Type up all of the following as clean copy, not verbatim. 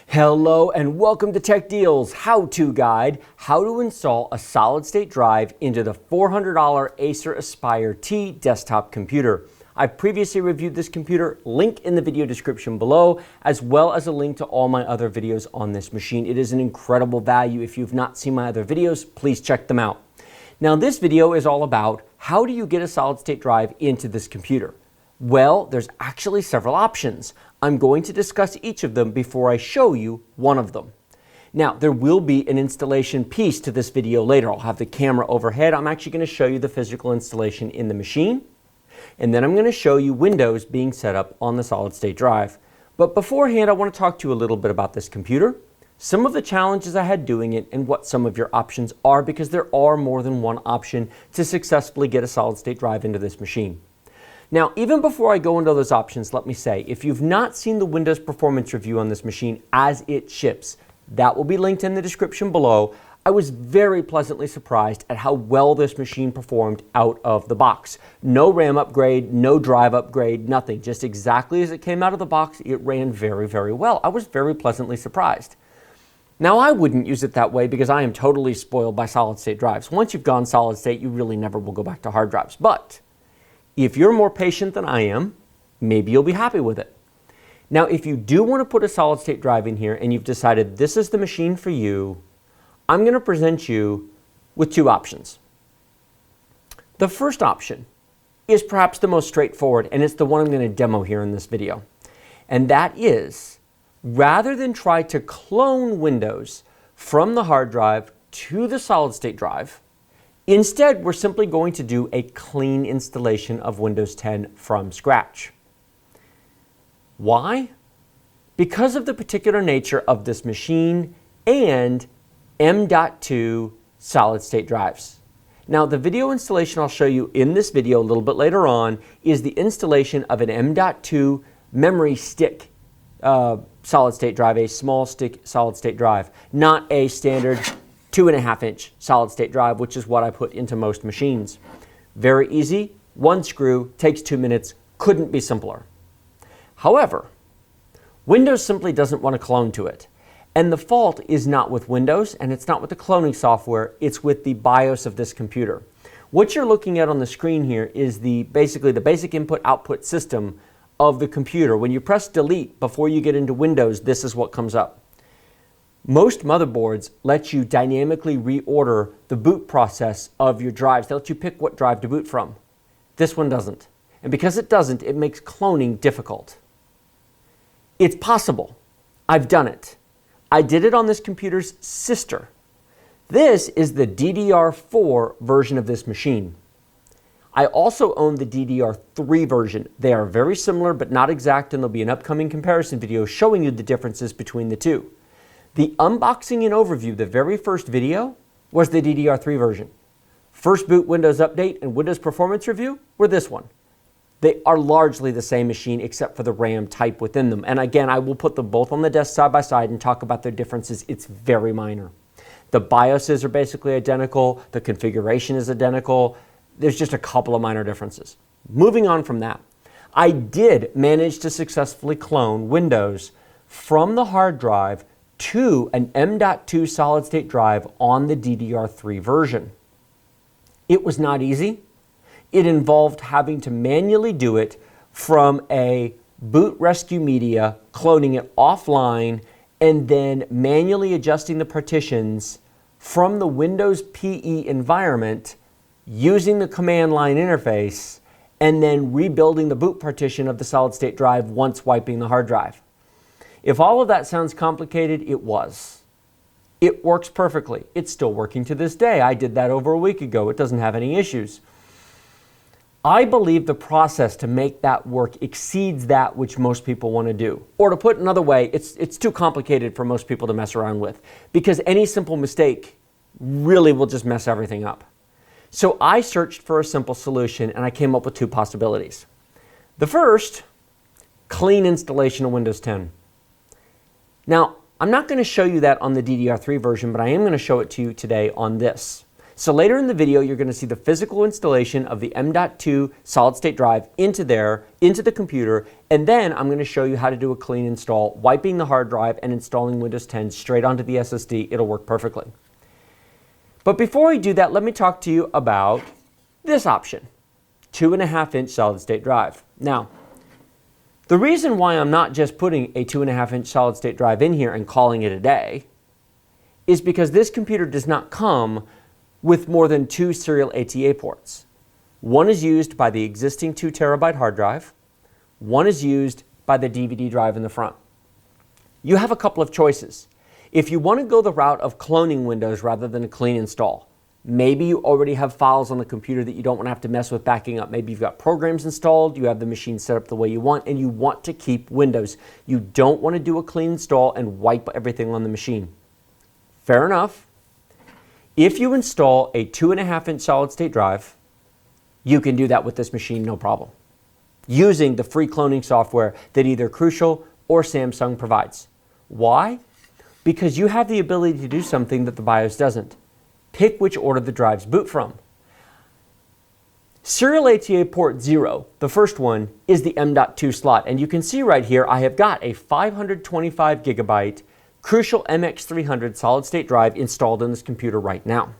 Hello and welcome to Tech Deals how-to guide, how to install a solid-state drive into the $400 Acer Aspire T desktop computer. I've previously reviewed this computer, link in the video description below, as well as a link to all my other videos on this machine. It is an incredible value. If you've not seen my other videos, please check them out. Now this video is all about how do you get a solid-state drive into this computer? Well, there's actually several options. I'm going to discuss each of them before I show you one of them. Now, there will be an installation piece to this video later. I'll have the camera overhead. I'm actually going to show you the physical installation in the machine. And then I'm going to show you Windows being set up on the solid-state drive. But beforehand, I want to talk to you a little bit about this computer, some of the challenges I had doing it, and what some of your options are, because there are more than one option to successfully get a solid-state drive into this machine. Now, even before I go into those options, let me say, if you've not seen the Windows performance review on this machine as it ships, that will be linked in the description below. I was very pleasantly surprised at how well this machine performed out of the box. No RAM upgrade, no drive upgrade, nothing. Just exactly as it came out of the box, it ran very, very well. I was very pleasantly surprised. Now, I wouldn't use it that way because I am totally spoiled by solid-state drives. Once you've gone solid-state, you really never will go back to hard drives. But if you're more patient than I am, maybe you'll be happy with it. Now, if you do want to put a solid-state drive in here and you've decided this is the machine for you, I'm going to present you with two options. The first option is perhaps the most straightforward, and it's the one I'm going to demo here in this video. And that is, rather than try to clone Windows from the hard drive to the solid-state drive, instead, we're simply going to do a clean installation of Windows 10 from scratch. Why? Because of the particular nature of this machine and M.2 solid-state drives. Now, the video installation I'll show you in this video a little bit later on is the installation of an M.2 memory stick solid-state drive, a small stick solid-state drive, not a standard 2.5-inch solid-state drive, which is what I put into most machines. Very easy, one screw, takes 2 minutes, couldn't be simpler. However, Windows simply doesn't want to clone to it. And the fault is not with Windows, and it's not with the cloning software, it's with the BIOS of this computer. What you're looking at on the screen here is basically the basic input-output system of the computer. When you press delete before you get into Windows, this is what comes up. Most motherboards let you dynamically reorder the boot process of your drives. They let you pick what drive to boot from. This one doesn't. And because it doesn't, it makes cloning difficult. It's possible. I've done it. I did it on this computer's sister. This is the DDR4 version of this machine. I also own the DDR3 version. They are very similar but not exact, and there'll be an upcoming comparison video showing you the differences between the two. The unboxing and overview, the very first video, was the DDR3 version. First boot Windows Update and Windows Performance Review were this one. They are largely the same machine except for the RAM type within them. And again, I will put them both on the desk side by side and talk about their differences. It's very minor. The BIOSes are basically identical. The configuration is identical. There's just a couple of minor differences. Moving on from that, I did manage to successfully clone Windows from the hard drive to an M.2 solid-state drive on the DDR3 version. It was not easy. It involved having to manually do it from a boot rescue media, cloning it offline, and then manually adjusting the partitions from the Windows PE environment using the command line interface, and then rebuilding the boot partition of the solid-state drive once wiping the hard drive. If all of that sounds complicated, it was. It works perfectly. It's still working to this day. I did that over a week ago. It doesn't have any issues. I believe the process to make that work exceeds that which most people want to do. Or to put another way, it's too complicated for most people to mess around with, because any simple mistake really will just mess everything up. So I searched for a simple solution and I came up with two possibilities. The first, clean installation of Windows 10. Now, I'm not going to show you that on the DDR3 version, but I am going to show it to you today on this. So later in the video, you're going to see the physical installation of the M.2 solid state drive into the computer, and then I'm going to show you how to do a clean install, wiping the hard drive and installing Windows 10 straight onto the SSD. It'll work perfectly. But before we do that, let me talk to you about this option, 2.5-inch solid state drive. Now, the reason why I'm not just putting a 2.5-inch solid state drive in here and calling it a day is because this computer does not come with more than 2 serial ATA ports. One is used by the existing 2 terabyte hard drive. One is used by the DVD drive in the front. You have a couple of choices. If you want to go the route of cloning Windows rather than a clean install, maybe you already have files on the computer that you don't want to have to mess with backing up. Maybe you've got programs installed, you have the machine set up the way you want, and you want to keep Windows. You don't want to do a clean install and wipe everything on the machine. Fair enough. If you install a 2.5-inch solid state drive, you can do that with this machine no problem, using the free cloning software that either Crucial or Samsung provides. Why? Because you have the ability to do something that the BIOS doesn't. Pick which order the drives boot from. Serial ATA port 0, the first one, is the M.2 slot, and you can see right here I have got a 525 gigabyte Crucial MX300 solid state drive installed in this computer right now.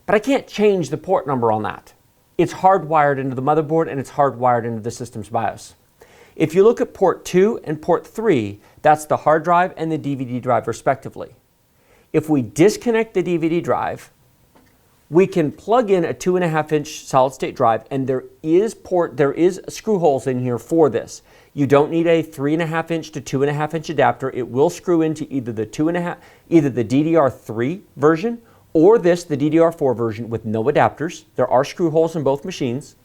But I can't change the port number on that. It's hardwired into the motherboard and it's hardwired into the system's BIOS. If you look at port 2 and port 3, that's the hard drive and the DVD drive respectively. If we disconnect the DVD drive, we can plug in a 2.5-inch solid state drive, and there is screw holes in here for this. You don't need a 3.5-inch to 2.5-inch adapter. It will screw into either the DDR3 version or the DDR4 version with no adapters. There are screw holes in both machines.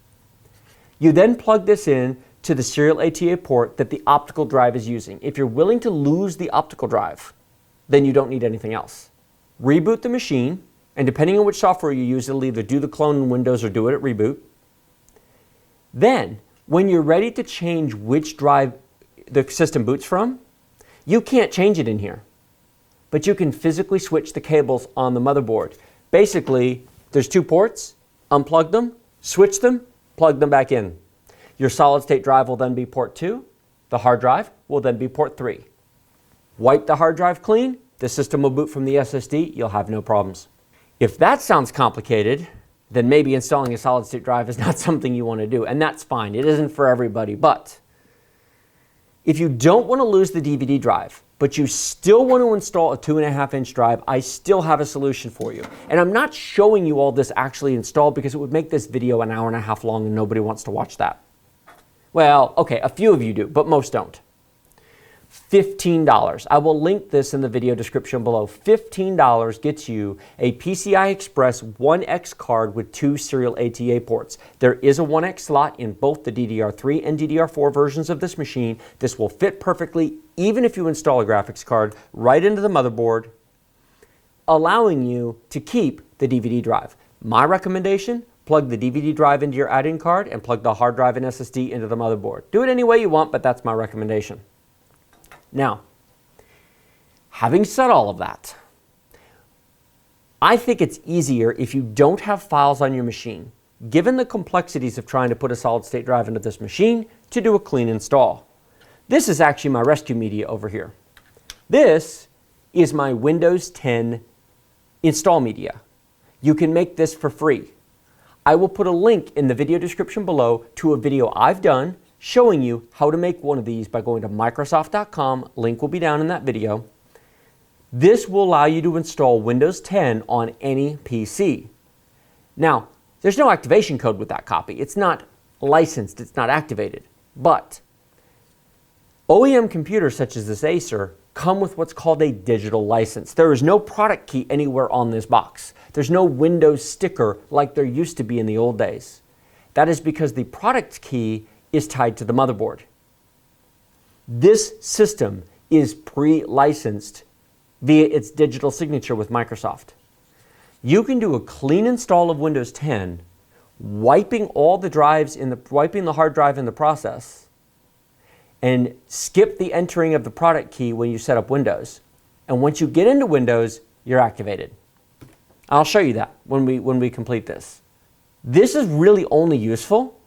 You then plug this in to the serial ATA port that the optical drive is using. If you're willing to lose the optical drive, then you don't need anything else. Reboot the machine, and depending on which software you use, it'll either do the clone in Windows or do it at reboot. Then, when you're ready to change which drive the system boots from, you can't change it in here, but you can physically switch the cables on the motherboard. Basically, there's 2 ports, unplug them, switch them, plug them back in. Your solid state drive will then be port 2, the hard drive will then be port 3. Wipe the hard drive clean, the system will boot from the SSD, you'll have no problems. If that sounds complicated, then maybe installing a solid state drive is not something you want to do, and that's fine. It isn't for everybody, but if you don't want to lose the DVD drive, but you still want to install a 2.5-inch drive, I still have a solution for you. And I'm not showing you all this actually installed because it would make this video an hour and a half long and nobody wants to watch that. Well, okay, a few of you do, but most don't. $15. I will link this in the video description below. $15 gets you a PCI Express 1X card with 2 serial ATA ports. There is a 1X slot in both the DDR3 and DDR4 versions of this machine. This will fit perfectly, even if you install a graphics card, right into the motherboard, allowing you to keep the DVD drive. My recommendation, plug the DVD drive into your add-in card and plug the hard drive and SSD into the motherboard. Do it any way you want, but that's my recommendation. Now, having said all of that, I think it's easier if you don't have files on your machine, given the complexities of trying to put a solid state drive into this machine, to do a clean install. This is actually my rescue media over here. This is my Windows 10 install media. You can make this for free. I will put a link in the video description below to a video I've done showing you how to make one of these by going to Microsoft.com. Link will be down in that video. This will allow you to install Windows 10 on any PC. Now, there's no activation code with that copy. It's not licensed, it's not activated. But OEM computers such as this Acer come with what's called a digital license. There is no product key anywhere on this box. There's no Windows sticker like there used to be in the old days. That is because the product key is tied to the motherboard. This system is pre-licensed via its digital signature with Microsoft. You can do a clean install of Windows 10, wiping the hard drive in the process, and skip the entering of the product key when you set up Windows. And once you get into Windows, you're activated. I'll show you that when we complete this. This is really only useful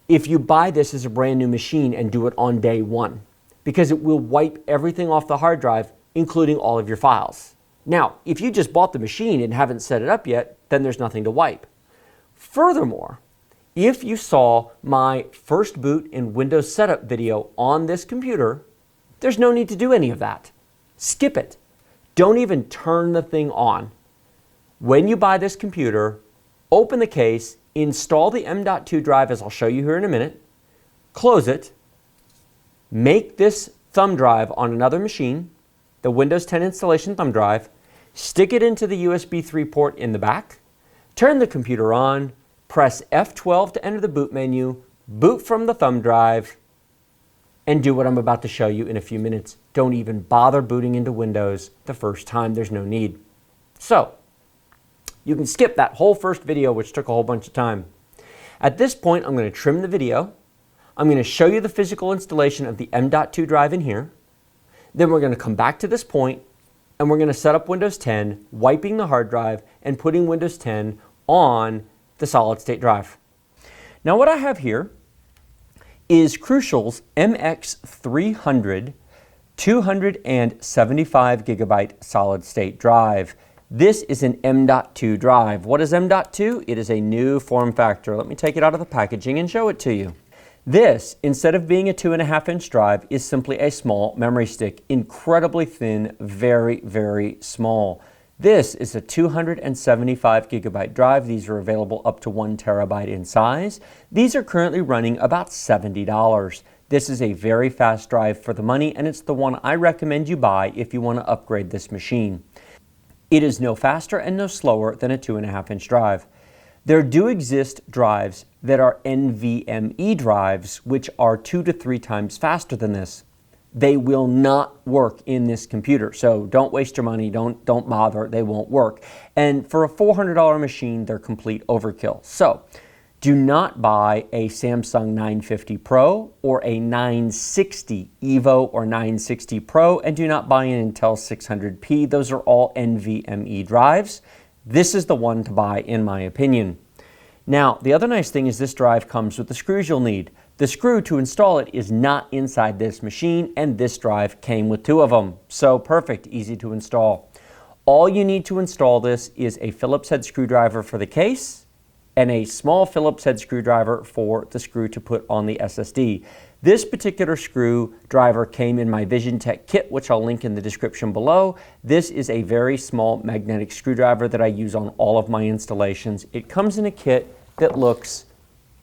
if you buy this as a brand new machine and do it on day one, because it will wipe everything off the hard drive, including all of your files. Now, if you just bought the machine and haven't set it up yet, then there's nothing to wipe. Furthermore, if you saw my first boot and Windows setup video on this computer, there's no need to do any of that. Skip it. Don't even turn the thing on. When you buy this computer, open the case, install the M.2 drive, as I'll show you here in a minute, close it, make this thumb drive on another machine, the Windows 10 installation thumb drive, stick it into the USB 3 port in the back, turn the computer on, press F12 to enter the boot menu, boot from the thumb drive, and do what I'm about to show you in a few minutes. Don't even bother booting into Windows the first time. There's no need. So, you can skip that whole first video, which took a whole bunch of time. At this point, I'm going to trim the video. I'm going to show you the physical installation of the M.2 drive in here. Then we're going to come back to this point, and we're going to set up Windows 10, wiping the hard drive, and putting Windows 10 on the solid state drive. Now what I have here is Crucial's MX300 275 gigabyte solid state drive. This is an M.2 drive. What is M.2? It is a new form factor. Let me take it out of the packaging and show it to you. This, instead of being a 2.5-inch drive, is simply a small memory stick, incredibly thin, very, very small. This is a 275 gigabyte drive. These are available up to 1 terabyte in size. These are currently running about $70. This is a very fast drive for the money, and it's the one I recommend you buy if you want to upgrade this machine. It is no faster and no slower than a 2.5-inch drive. There do exist drives that are NVMe drives, which are 2 to 3 times faster than this. They will not work in this computer, so don't waste your money, don't bother, they won't work. And for a $400 machine, they're complete overkill. So do not buy a Samsung 950 Pro or a 960 Evo or 960 Pro, and do not buy an Intel 600p. Those are all NVMe drives. This is the one to buy, in my opinion. Now, the other nice thing is this drive comes with the screws you'll need. The screw to install it is not inside this machine, and this drive came with 2 of them. So perfect, easy to install. All you need to install this is a Phillips head screwdriver for the case and a small Phillips head screwdriver for the screw to put on the SSD. This particular screwdriver came in my VisionTech kit, which I'll link in the description below. This is a very small magnetic screwdriver that I use on all of my installations. It comes in a kit that looks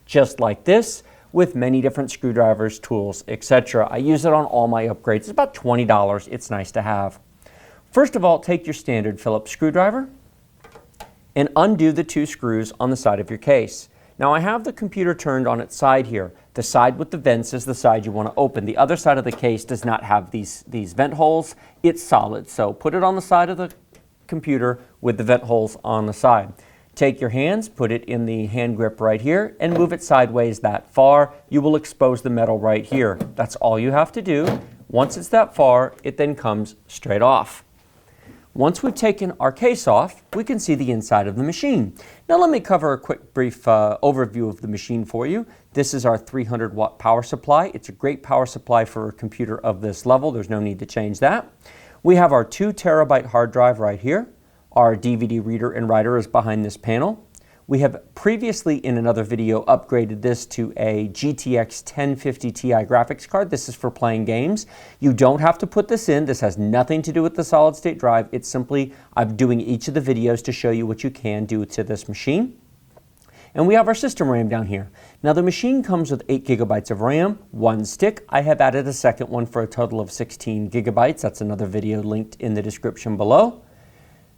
just like this, with many different screwdrivers, tools, etc. I use it on all my upgrades. It's about $20. It's nice to have. First of all, take your standard Phillips screwdriver and undo the 2 screws on the side of your case. Now I have the computer turned on its side here. The side with the vents is the side you want to open. The other side of the case does not have these vent holes. It's solid, so put it on the side of the computer with the vent holes on the side. Take your hands, put it in the hand grip right here, and move it sideways that far. You will expose the metal right here. That's all you have to do. Once it's that far, it then comes straight off. Once we've taken our case off, we can see the inside of the machine. Now let me cover a quick brief overview of the machine for you. This is our 300 watt power supply. It's a great power supply for a computer of this level. There's no need to change that. We have our 2 terabyte hard drive right here. Our DVD reader and writer is behind this panel. We have previously in another video upgraded this to a GTX 1050 Ti graphics card. This is for playing games. You don't have to put this in. This has nothing to do with the solid state drive. It's simply I'm doing each of the videos to show you what you can do to this machine. And we have our system RAM down here. Now the machine comes with 8 gigabytes of RAM, 1 stick. I have added a second one for a total of 16 gigabytes. That's another video linked in the description below.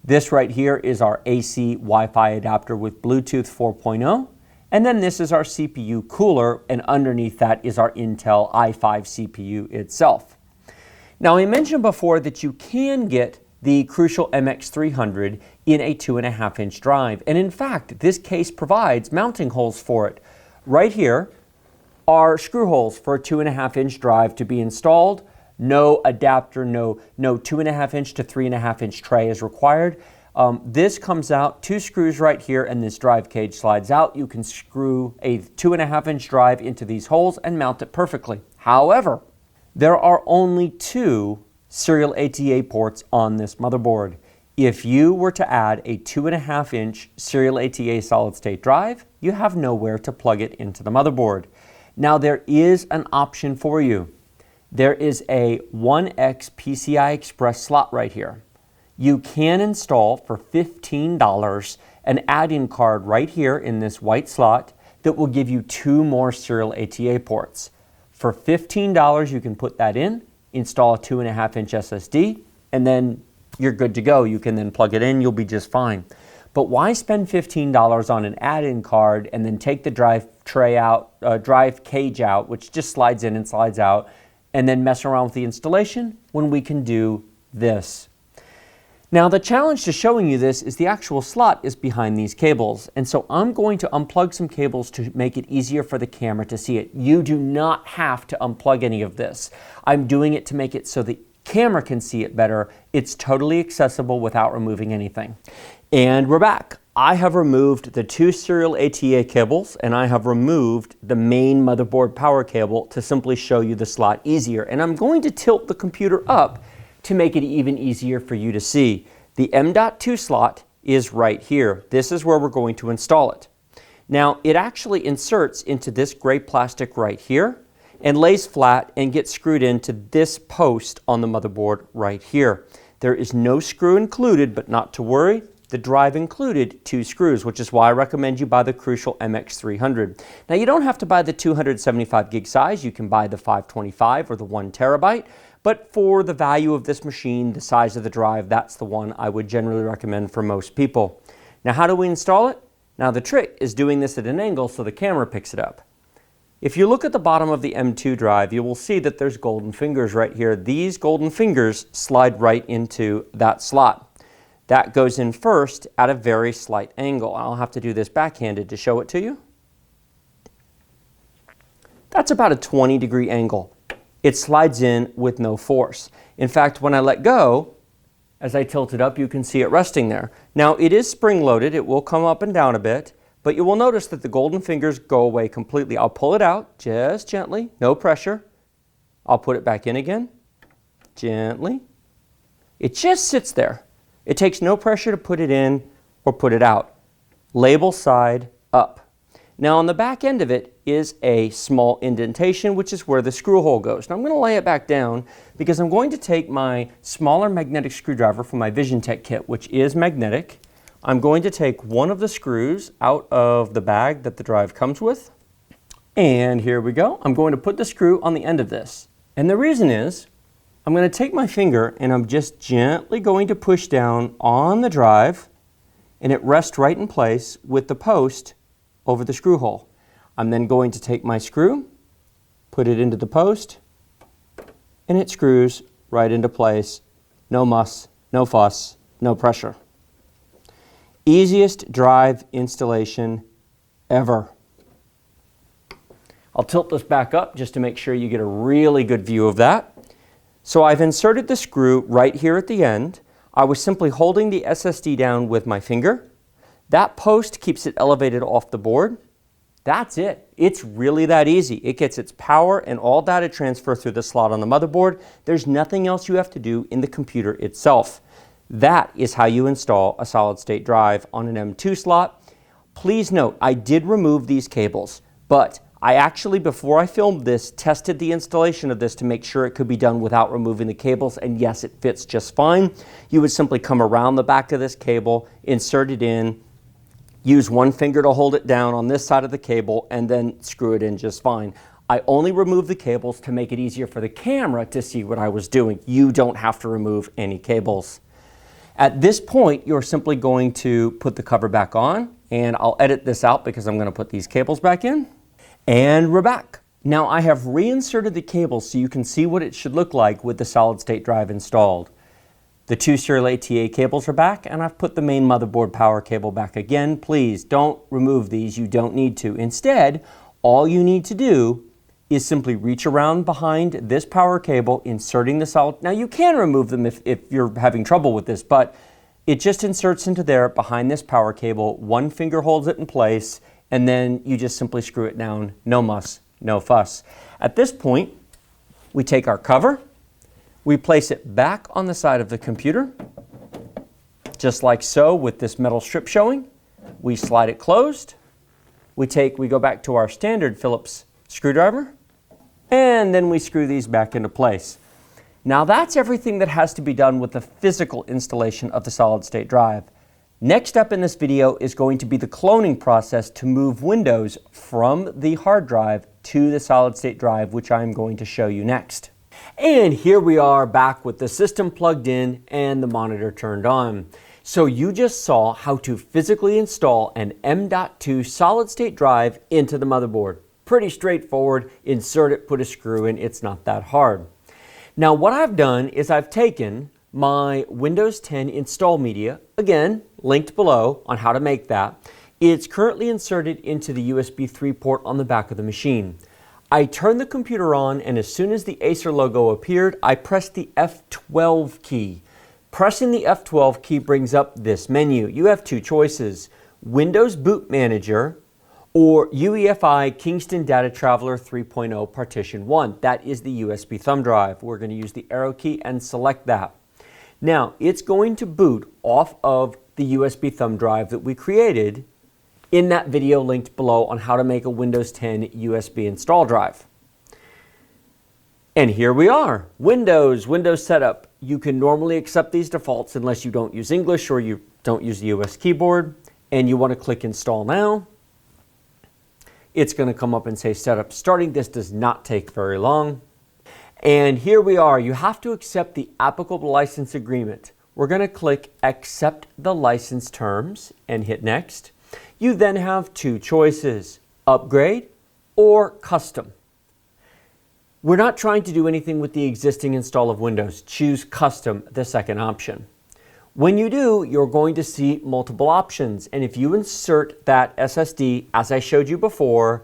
This right here is our AC Wi-Fi adapter with Bluetooth 4.0. And then this is our CPU cooler, and underneath that is our Intel i5 CPU itself. Now I mentioned before that you can get the Crucial MX300 in a 2.5-inch drive. And in fact, this case provides mounting holes for it. Right here are screw holes for a 2.5-inch drive to be installed. No adapter, no 2.5-inch to 3.5-inch tray is required. This comes out, 2 screws right here, and this drive cage slides out. You can screw a 2.5-inch drive into these holes and mount it perfectly. However, there are only 2 serial ATA ports on this motherboard. If you were to add a 2.5-inch serial ATA solid-state drive, you have nowhere to plug it into the motherboard. Now there is an option for you. There is a 1X PCI Express slot right here. You can install for $15 an add-in card right here in this white slot that will give you 2 more serial ATA ports. For $15 you can put that in, install a 2.5-inch SSD, and then you're good to go. You can then plug it in, you'll be just fine. But why spend $15 on an add-in card and then take the drive cage out, which just slides in and slides out, and then mess around with the installation when we can do this? Now the challenge to showing you this is the actual slot is behind these cables, and so I'm going to unplug some cables to make it easier for the camera to see it. You do not have to unplug any of this. I'm doing it to make it so the camera can see it better. It's totally accessible without removing anything. And we're back. I have removed the 2 serial ATA cables, and I have removed the main motherboard power cable to simply show you the slot easier. And I'm going to tilt the computer up to make it even easier for you to see. The M.2 slot is right here. This is where we're going to install it. Now, it actually inserts into this gray plastic right here and lays flat and gets screwed into this post on the motherboard right here. There is no screw included, but not to worry. The drive included 2 screws, which is why I recommend you buy the Crucial MX300. Now, you don't have to buy the 275 gig size. You can buy the 525 or the 1 terabyte. But for the value of this machine, the size of the drive, that's the one I would generally recommend for most people. Now, how do we install it? Now, the trick is doing this at an angle so the camera picks it up. If you look at the bottom of the M.2 drive, you will see that there's golden fingers right here. These golden fingers slide right into that slot. That goes in first at a very slight angle. I'll have to do this backhanded to show it to you. That's about a 20-degree angle. It slides in with no force. In fact, when I let go, as I tilt it up, you can see it resting there. Now, it is spring-loaded. It will come up and down a bit, but you will notice that the golden fingers go away completely. I'll pull it out just gently, no pressure. I'll put it back in again, gently. It just sits there. It takes no pressure to put it in or put it out. Label side up. Now, on the back end of it is a small indentation, which is where the screw hole goes. Now, I'm going to lay it back down because I'm going to take my smaller magnetic screwdriver from my VisionTech kit, which is magnetic. I'm going to take one of the screws out of the bag that the drive comes with. And here we go. I'm going to put the screw on the end of this. And the reason is, I'm going to take my finger and I'm just gently going to push down on the drive, and it rests right in place with the post over the screw hole. I'm then going to take my screw, put it into the post, and it screws right into place. No muss, no fuss, no pressure. Easiest drive installation ever. I'll tilt this back up just to make sure you get a really good view of that. So I've inserted the screw right here at the end. I was simply holding the SSD down with my finger. That post keeps it elevated off the board. That's it. It's really that easy. It gets its power and all data transfer through the slot on the motherboard. There's nothing else you have to do in the computer itself. That is how you install a solid-state drive on an M.2 slot. Please note, I did remove these cables, but I actually, before I filmed this, tested the installation of this to make sure it could be done without removing the cables, and yes, it fits just fine. You would simply come around the back of this cable, insert it in, use one finger to hold it down on this side of the cable, and then screw it in just fine. I only removed the cables to make it easier for the camera to see what I was doing. You don't have to remove any cables. At this point, you're simply going to put the cover back on, and I'll edit this out because I'm going to put these cables back in. And we're back. Now I have reinserted the cables so you can see what it should look like with the solid-state drive installed. The 2 serial ATA cables are back, and I've put the main motherboard power cable back again. Please don't remove these. You don't need to. Instead, all you need to do is simply reach around behind this power cable, inserting the solid. Now you can remove them if you're having trouble with this, but It just inserts into there behind this power cable. One finger holds it in place, and then you just simply screw it down. No muss, no fuss. At this point, we take our cover, we place it back on the side of the computer, just like so with this metal strip showing. We slide it closed. We go back to our standard Phillips screwdriver, and then we screw these back into place. Now that's everything that has to be done with the physical installation of the solid-state drive. Next up in this video is going to be the cloning process to move Windows from the hard drive to the solid-state drive, which I'm going to show you next. And here we are back with the system plugged in and the monitor turned on. So you just saw how to physically install an M.2 solid-state drive into the motherboard. Pretty straightforward. Insert it, put a screw in. It's not that hard. Now what I've done is I've taken my Windows 10 install media, again, linked below on how to make that. It's currently inserted into the USB 3 port on the back of the machine. I turned the computer on, and as soon as the Acer logo appeared, I pressed the F12 key. Pressing the F12 key brings up this menu. You have two choices: Windows Boot Manager or UEFI Kingston Data Traveler 3.0 Partition 1. That is the USB thumb drive. We're going to use the arrow key and select that. Now, it's going to boot off of the USB thumb drive that we created in that video linked below on how to make a Windows 10 USB install drive. And here we are. Windows setup. You can normally accept these defaults unless you don't use English or you don't use the US keyboard, and you want to click Install Now. It's going to come up and say setup starting. This does not take very long. And here we are. You have to accept the applicable license agreement. We're going to click Accept the License Terms and hit Next. You then have two choices: Upgrade or Custom. We're not trying to do anything with the existing install of Windows. Choose Custom, the second option. When you do, you're going to see multiple options. And if you insert that SSD, as I showed you before,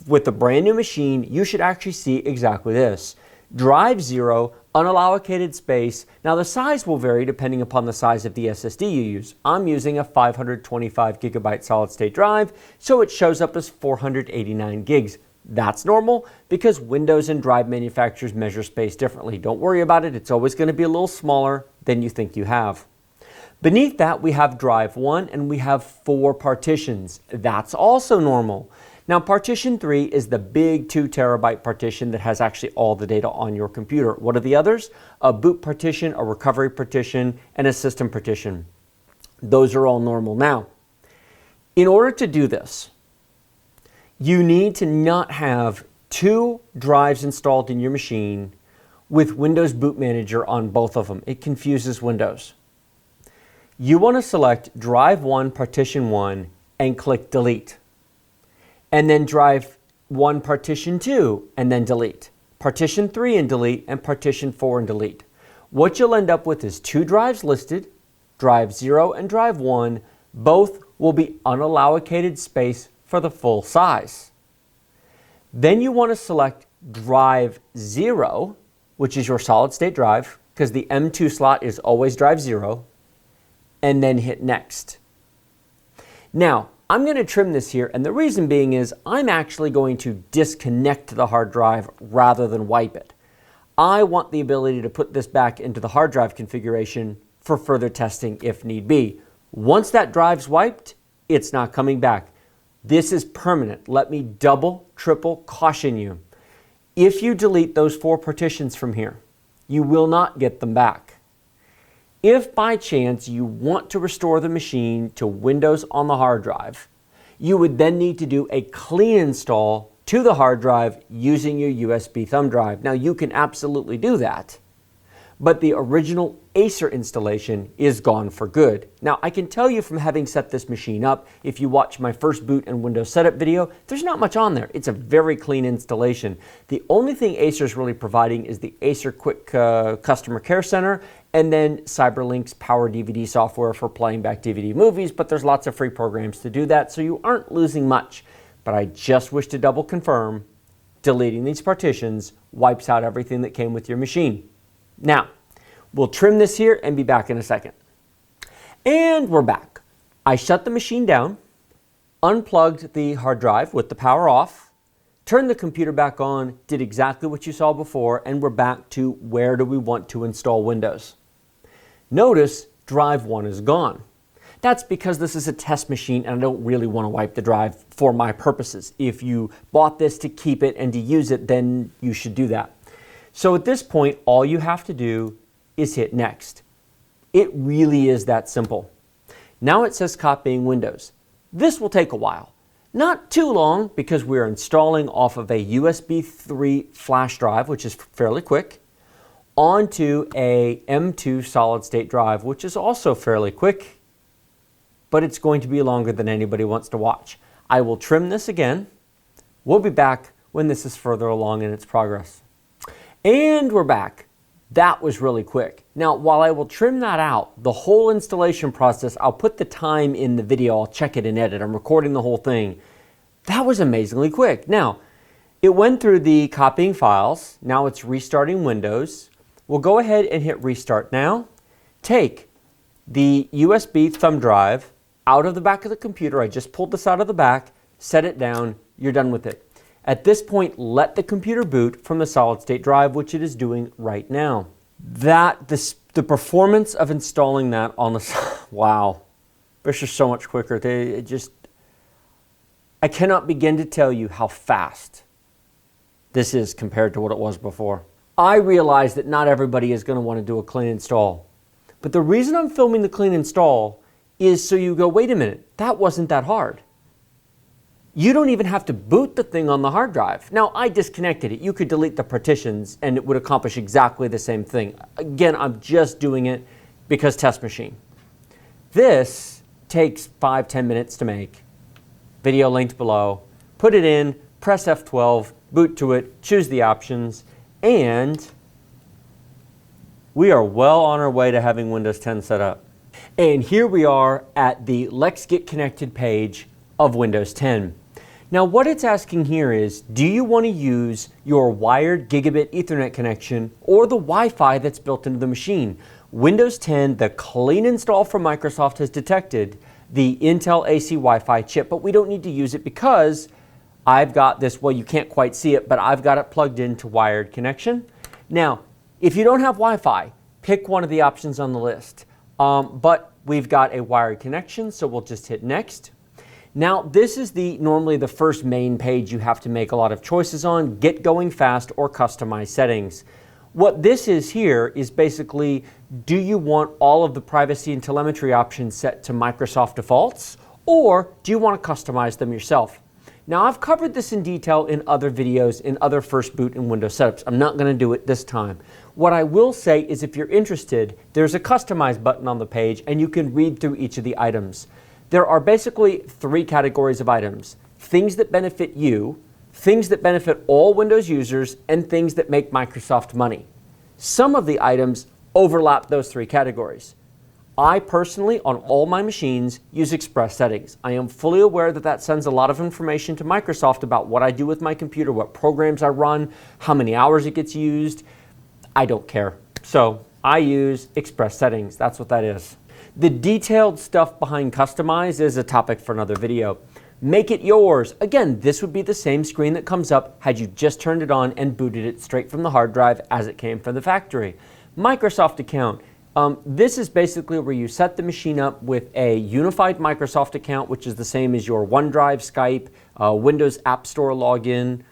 with the brand new machine, you should actually see exactly this. Drive 0, unallocated space. Now the size will vary depending upon the size of the SSD you use. I'm using a 525 gigabyte solid state drive, so it shows up as 489 gigs. That's normal because Windows and drive manufacturers measure space differently. Don't worry about it. It's always going to be a little smaller than you think you have. Beneath that, we have drive 1 and we have 4 partitions. That's also normal. Now, partition 3 is the big 2 terabyte partition that has actually all the data on your computer. What are the others? A boot partition, a recovery partition, and a system partition. Those are all normal. Now, in order to do this, you need to not have 2 drives installed in your machine with Windows Boot Manager on both of them. It confuses Windows. You want to select Drive 1 Partition 1 and click Delete. And then Drive 1 Partition 2 and then Delete. Partition 3 and Delete, and Partition 4 and Delete. What you'll end up with is 2 drives listed, Drive 0 and Drive 1. Both will be unallocated space for the full size. Then you want to select Drive 0, which is your solid state drive, because the M.2 slot is always Drive 0, and then hit Next. Now, I'm going to trim this here, and the reason being is I'm actually going to disconnect the hard drive rather than wipe it. I want the ability to put this back into the hard drive configuration for further testing if need be. Once that drive's wiped, it's not coming back. This is permanent. Let me double, triple caution you. If you delete those 4 partitions from here, you will not get them back. If by chance you want to restore the machine to Windows on the hard drive, you would then need to do a clean install to the hard drive using your USB thumb drive. Now you can absolutely do that, but the original Acer installation is gone for good. Now I can tell you from having set this machine up, if you watch my first boot and Windows setup video, there's not much on there. It's a very clean installation. The only thing Acer is really providing is the Acer Quick Customer Care Center and then CyberLink's Power DVD software for playing back DVD movies, but there's lots of free programs to do that, so you aren't losing much. But I just wish to double confirm, deleting these partitions wipes out everything that came with your machine. Now, we'll trim this here and be back in a second. And we're back. I shut the machine down, unplugged the hard drive with the power off, turned the computer back on, did exactly what you saw before, and we're back to where do we want to install Windows. Notice drive 1 is gone. That's because this is a test machine and I don't really want to wipe the drive for my purposes. If you bought this to keep it and to use it, then you should do that. So at this point, all you have to do is hit next. It really is that simple. Now it says copying Windows. This will take a while. Not too long because we're installing off of a USB 3 flash drive, which is fairly quick, onto a M.2 solid state drive, which is also fairly quick, but it's going to be longer than anybody wants to watch. I will trim this again. We'll be back when this is further along in its progress. And we're back. That was really quick. Now, while I will trim that out, the whole installation process, I'll put the time in the video, I'll check it and edit. I'm recording the whole thing. That was amazingly quick. Now, it went through the copying files. Now it's restarting Windows. We'll go ahead and hit restart now. Take the USB thumb drive out of the back of the computer. I just pulled this out of the back, set it down, you're done with it. At this point, let the computer boot from the solid state drive, which it is doing right now. The performance of installing that on the, wow, this is so much quicker. I cannot begin to tell you how fast this is compared to what it was before. I realize that not everybody is going to want to do a clean install. But the reason I'm filming the clean install is so you go, wait a minute, that wasn't that hard. You don't even have to boot the thing on the hard drive. Now, I disconnected it. You could delete the partitions and it would accomplish exactly the same thing. Again, I'm just doing it because test machine. This takes 5-10 minutes to make. Video linked below. Put it in, press F12, boot to it, choose the options, and we are well on our way to having Windows 10 set up. And here we are at the Let's Get Connected page of Windows 10. Now what it's asking here is, do you want to use your wired Gigabit Ethernet connection or the Wi-Fi that's built into the machine? Windows 10, the clean install from Microsoft, has detected the Intel AC Wi-Fi chip, but we don't need to use it because I've got this, well, you can't quite see it, but I've got it plugged into wired connection. Now, if you don't have Wi-Fi, pick one of the options on the list. But we've got a wired connection, so we'll just hit next. Now, this is normally the first main page you have to make a lot of choices on, get going fast or customize settings. What this is here is basically, do you want all of the privacy and telemetry options set to Microsoft defaults, or do you want to customize them yourself? Now, I've covered this in detail in other videos, in other first boot and Windows setups. I'm not going to do it this time. What I will say is if you're interested, there's a customize button on the page and you can read through each of the items. There are basically 3 categories of items: things that benefit you, things that benefit all Windows users, and things that make Microsoft money. Some of the items overlap those 3 categories. I personally, on all my machines, use Express settings. I am fully aware that that sends a lot of information to Microsoft about what I do with my computer, what programs I run, how many hours it gets used. I don't care. So I use Express settings. That's what that is. The detailed stuff behind customize is a topic for another video. Make it yours. Again, this would be the same screen that comes up had you just turned it on and booted it straight from the hard drive as it came from the factory. Microsoft account. This is basically where you set the machine up with a unified Microsoft account, which is the same as your OneDrive, Skype, Windows App Store login,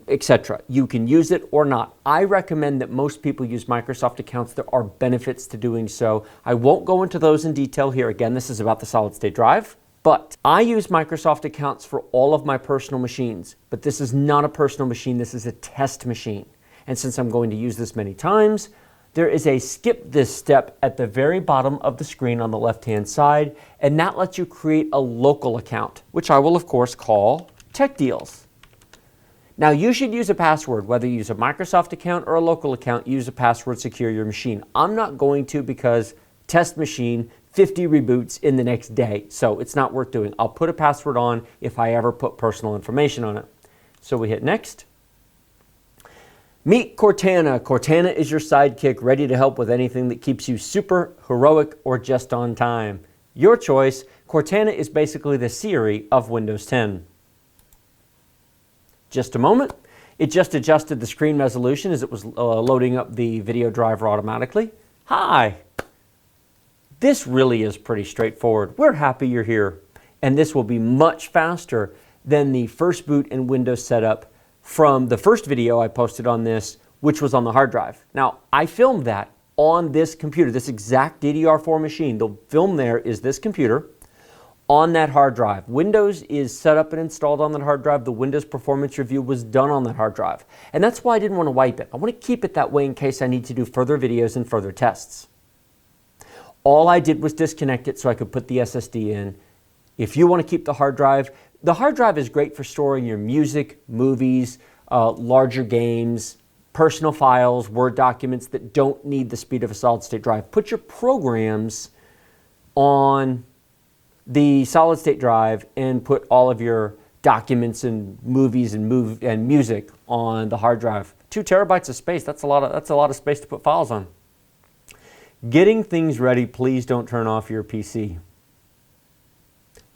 etc. You can use it or not. I recommend that most people use Microsoft accounts. There are benefits to doing so. I won't go into those in detail here. Again, this is about the solid state drive. But I use Microsoft accounts for all of my personal machines. But this is not a personal machine. This is a test machine. And since I'm going to use this many times, there is a skip this step at the very bottom of the screen on the left-hand side, and that lets you create a local account, which I will, of course, call Tech Deals. Now, you should use a password. Whether you use a Microsoft account or a local account, use a password, secure your machine. I'm not going to because test machine, 50 reboots in the next day, so it's not worth doing. I'll put a password on if I ever put personal information on it. So we hit next. Meet Cortana. Cortana is your sidekick, ready to help with anything that keeps you super, heroic, or just on time. Your choice. Cortana is basically the Siri of Windows 10. Just a moment. It just adjusted the screen resolution as it was loading up the video driver automatically. Hi. This really is pretty straightforward. We're happy you're here. And this will be much faster than the first boot and Windows setup from the first video I posted on this, which was on the hard drive. Now, I filmed that on this computer, this exact DDR4 machine. The film there is this computer on that hard drive. Windows is set up and installed on that hard drive. The Windows performance review was done on that hard drive. And that's why I didn't want to wipe it. I want to keep it that way in case I need to do further videos and further tests. All I did was disconnect it so I could put the SSD in. If you want to keep the hard drive is great for storing your music, movies, larger games, personal files, Word documents that don't need the speed of a solid-state drive. Put your programs on the solid-state drive and put all of your documents and movies and music on the hard drive. 2 terabytes of space, that's a lot of space to put files on. Getting things ready, please don't turn off your PC.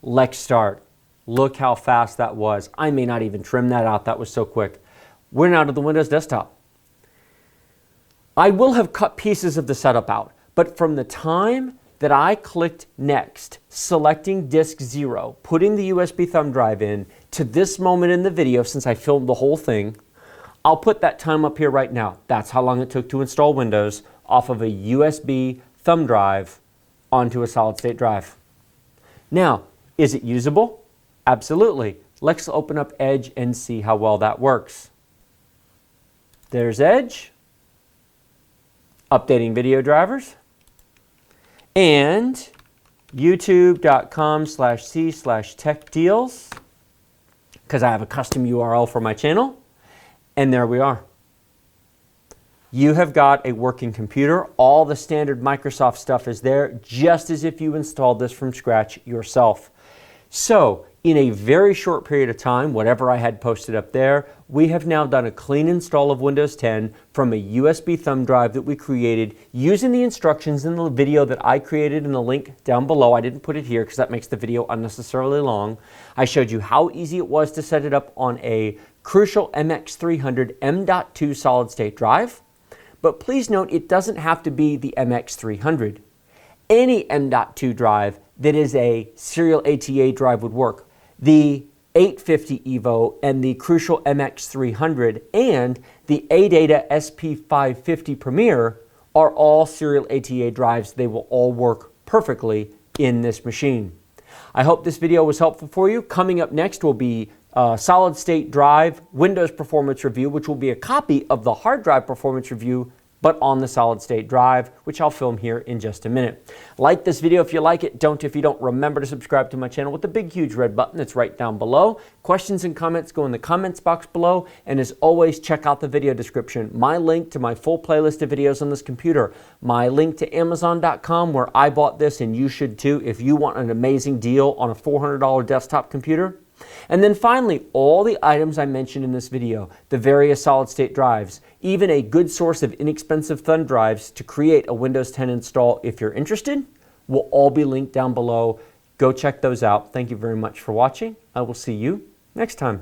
Let's start. Look how fast that was. I may not even trim that out. That was so quick. We're now to the Windows desktop. I will have cut pieces of the setup out, but from the time that I clicked Next, selecting disk 0, putting the USB thumb drive in, to this moment in the video, since I filmed the whole thing, I'll put that time up here right now. That's how long it took to install Windows off of a USB thumb drive onto a solid-state drive. Now, is it usable? Absolutely. Let's open up Edge and see how well that works. There's Edge. Updating video drivers. And youtube.com/c/techdeals, because I have a custom URL for my channel. And there we are. You have got a working computer. All the standard Microsoft stuff is there, just as if you installed this from scratch yourself. So, in a very short period of time, whatever I had posted up there, we have now done a clean install of Windows 10 from a USB thumb drive that we created using the instructions in the video that I created in the link down below. I didn't put it here because that makes the video unnecessarily long. I showed you how easy it was to set it up on a Crucial MX300 M.2 solid-state drive. But please note, it doesn't have to be the MX300. Any M.2 drive that is a serial ATA drive would work. The 850 EVO and the Crucial MX300 and the ADATA SP550 Premier are all serial ATA drives. They will all work perfectly in this machine. I hope this video was helpful for you. Coming up next will be solid state drive Windows performance review, which will be a copy of the hard drive performance review, but on the solid state drive, which I'll film here in just a minute. Like this video if you like it. Don't if you don't. Remember to subscribe to my channel with the big huge red button that's right down below. Questions and comments go in the comments box below. And as always, check out the video description. My link to my full playlist of videos on this computer. My link to Amazon.com, where I bought this, and you should too if you want an amazing deal on a $400 desktop computer. And then finally, all the items I mentioned in this video, the various solid-state drives, even a good source of inexpensive thumb drives to create a Windows 10 install if you're interested, will all be linked down below. Go check those out. Thank you very much for watching. I will see you next time.